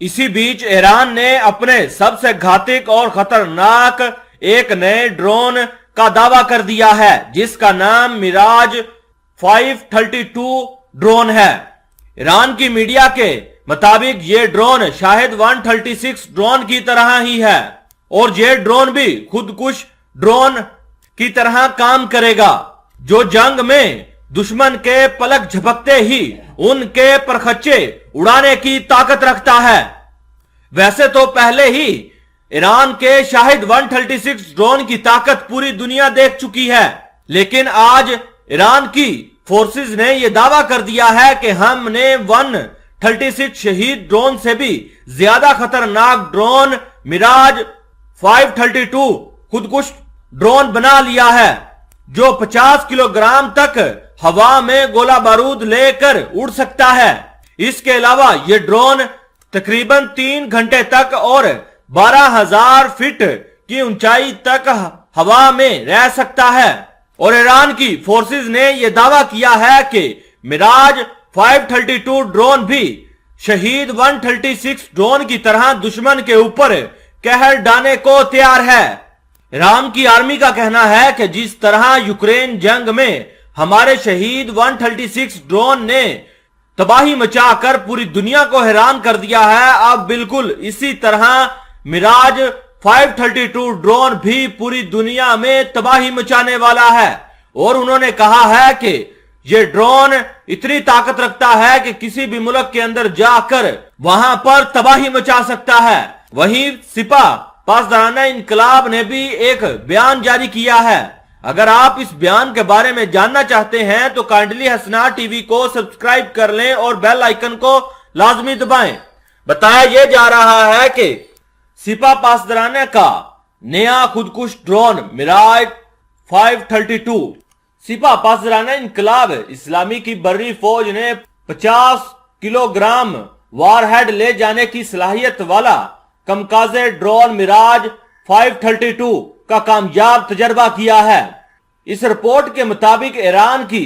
इसी बीच ईरान ने अपने सबसे घातक और खतरनाक एक नए ड्रोन का दावा कर दिया है, जिसका नाम मिराज 532 ड्रोन है। ईरान की मीडिया के मुताबिक ये ड्रोन शाहिद 136 ड्रोन की तरह ही है और ये ड्रोन भी खुदकुश ड्रोन की तरह काम करेगा, जो जंग में दुश्मन के पलक झपकते ही उनके परखच्चे उड़ाने की ताकत रखता है। वैसे तो पहले ही ईरान के शाहिद 136 ड्रोन की ताकत पूरी दुनिया देख चुकी है, लेकिन आज ईरान की फोर्सेस ने यह दावा कर दिया है कि हमने 136 शहीद ड्रोन से भी ज्यादा खतरनाक ड्रोन मिराज 532 खुदकुश ड्रोन बना लिया है, जो 50 किलोग्राम तक हवा में गोला बारूद लेकर उड़ सकता है। इसके अलावा यह ड्रोन तकरीबन 3 घंटे तक और 12,000 फीट की ऊंचाई तक हवा में रह सकता है। और ईरान की फोर्सेस ने यह दावा किया है कि मिराज 532 ड्रोन भी शहीद 136 ड्रोन की तरह दुश्मन के ऊपर कहर डालने को तैयार है। ईरान की आर्मी का कहना है कि जिस तरह यूक्रेन जंग में हमारे शहीद 136 ड्रोन ने तबाही मचाकर पूरी दुनिया को हैरान कर दिया है, अब बिल्कुल इसी तरह मिराज 532 ड्रोन भी पूरी दुनिया में तबाही मचाने वाला है। और उन्होंने कहा है कि यह ड्रोन इतनी ताकत रखता है कि किसी भी मुल्क के अंदर जाकर वहां पर तबाही मचा सकता है। वहीं सिपा पासदाराना इनकलाब ने भी एक बयान जारी किया है। अगर आप इस बयान के बारे में जानना चाहते हैं तो काइंडली हसनार टीवी को सब्सक्राइब कर लें और बेल आइकन को लाजमी दबाएं। बताया यह जा रहा है कि सिपा पासदाराना का नया खुदकुश ड्रोन मिराज 532 सिपा पासदाराना इनकलाब इस्लामी की बर्री फौज ने 50 किलोग्राम वारहेड ले जाने की सलाहियत वाला कमकाजे ड्रोन मिराज 532 का कामयाब तजर्बा किया है। इस रिपोर्ट के मुताबिक ईरान की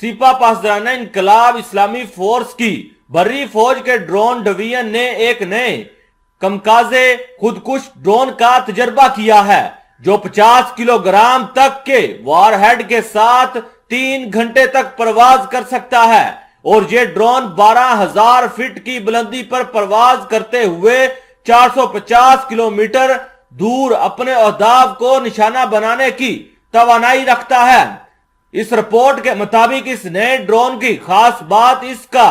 सिपा पासदाराना इनकलाब इस्लामी फोर्स की बर्री फौज के ड्रोन डिवीजन ने एक नए कमकाजे खुदकुश ड्रोन का तजर्बा किया है, जो 50 किलोग्राम तक के वारहेड के साथ 3 घंटे तक परवाज कर सकता है। और ये ड्रोन 12,000 फीट की बुलंदी पर परवाज करते हुए 450 किलोमीटर दूर अपने अहदाफ को निशाना बनाने की तवानाई रखता है। इस रिपोर्ट के मुताबिक इस नए ड्रोन की खास बात इसका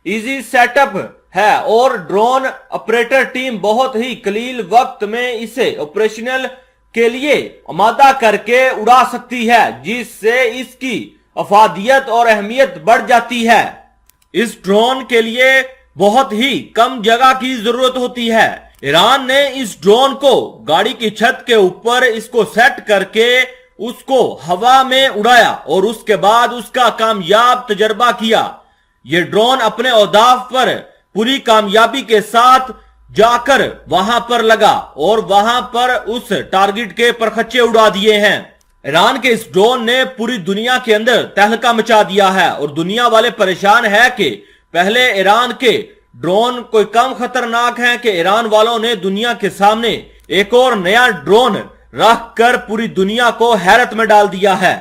इजी सेटअप है और ड्रोन ऑपरेटर टीम बहुत ही कलील वक्त में इसे ऑपरेशनल के लिए आमादा करके उड़ा सकती है, जिससे इसकी अफादियत और अहमियत बढ़ जाती है। इस ड्रोन के लिए बहुत ही कम जगह की जरूरत होती है। ईरान ने इस ड्रोन को गाड़ी की छत के ऊपर इसको सेट करके उसको हवा में उड़ाया और उसके बाद उसका कामयाब तजर्बा किया। यह ड्रोन अपने अहदाफ पर पूरी कामयाबी के साथ जाकर वहां पर लगा और वहां पर उस टारगेट के परखच्चे उड़ा दिए हैं। ईरान के इस ड्रोन ने पूरी दुनिया के अंदर तहलका मचा दिया है और दुनिया वाले परेशान है कि पहले ईरान के ड्रोन कोई कम खतरनाक हैं कि ईरान वालों ने दुनिया के सामने एक और नया ड्रोन रख कर पूरी दुनिया को हैरत में डाल दिया है।